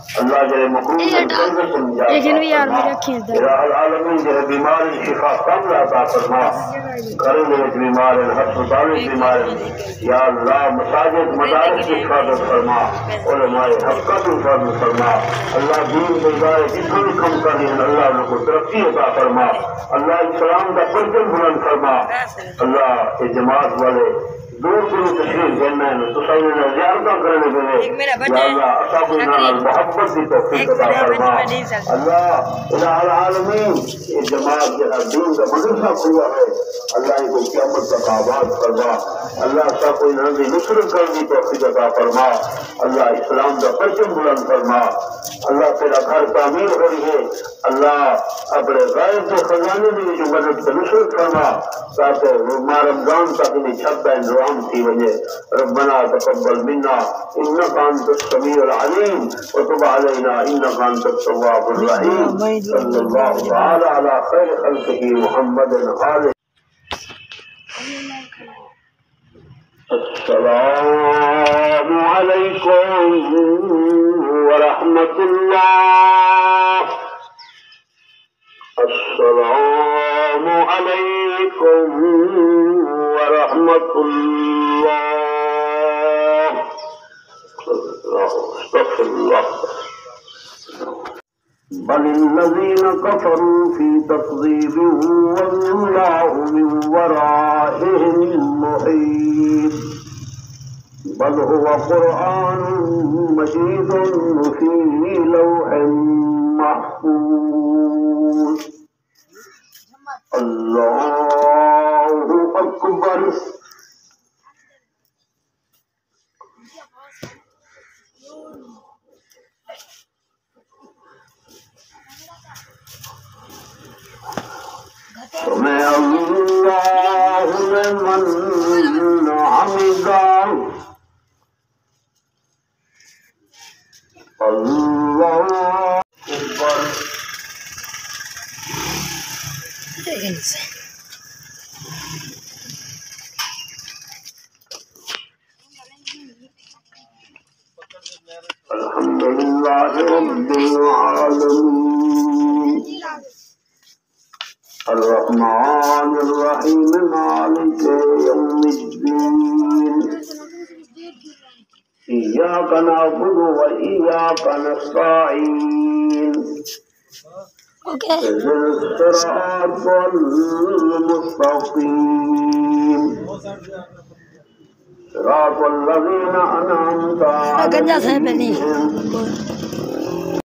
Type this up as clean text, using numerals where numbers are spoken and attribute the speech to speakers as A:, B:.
A: अल्लाह जरे मखलूक
B: लेकिन भी यार मेरे रखे
A: आलमीन जरे बीमार शिफा कम अता फरमा घर में बीमार अस्पताल बीमार या अल्लाह मसाजिद मदारिस की हिफाजत फरमा उलमाए हक़ की हिफाजत फरमा अल्लाह दीन के इदारे जितना भी कम कर रहे हैं अल्लाह उनको तरक्की अता फरमा अल्लाह इस्लाम का परचम बुलंद फरमा अल्लाह ये जमात वाले दूर दूर तशरीफ देना है तो सब ज़ियारत करने के लिए या अल्लाह असाब मोहब्बत की तौफीक अता फरमा अल्लाह इलाहुल आलमीन ये जमात के दीन का मदरसा खुला है अल्लाह को क़यामत तक आबाद फरमा अल्लाह सब कोई नबी नुसरत करने की तौफीक अता फरमा अल्लाह इस्लाम का परचम बुलंद फरमा अल्लाह तेरा घर तामीर हो रही है अल्लाह अपने गायब के खजाने में जो मदद से नुसरत फरमा ताकि माह रमजान तक इन्हें छत इंतजाम थी वजह रब्बना तक़ब्बल मिन्ना इन्नका अंतस समीउल अलीम व तुब अलैना इन्नका अंतत तव्वाबुर रहीम सल्लल्लाहु तआला अला खैर खल्क़िही मुहम्मदिन आलिहि अस्सलामु अलैकुम व रहमतुल्लाह अस्सलामु अलैकुम व रहमतुल्लाह अस्तग़फिरुल्लाह बलिल्लज़ीन कफ़रू फ़ी तक़ज़ीब वल्लाहु मिन वराइहिम मुहीत बल हुवा क़ुरआनुम मजीदुन फ़ी लौहिन महफ़ूज़ अल्लाहु अकबर मैं अल्लाह लिमन हमिदा अल्लाह अकबर अल्हम्दुलिल्लाह रब्बिल आलमीन अर्रहमानिर रहीम मालिक यौमिद्दीन इय्याका नअबुदु व इय्याका नस्तईन इहदिनस सिरातल मुस्तक़ीम सिरातल लज़ीना अनअमता अलैहिम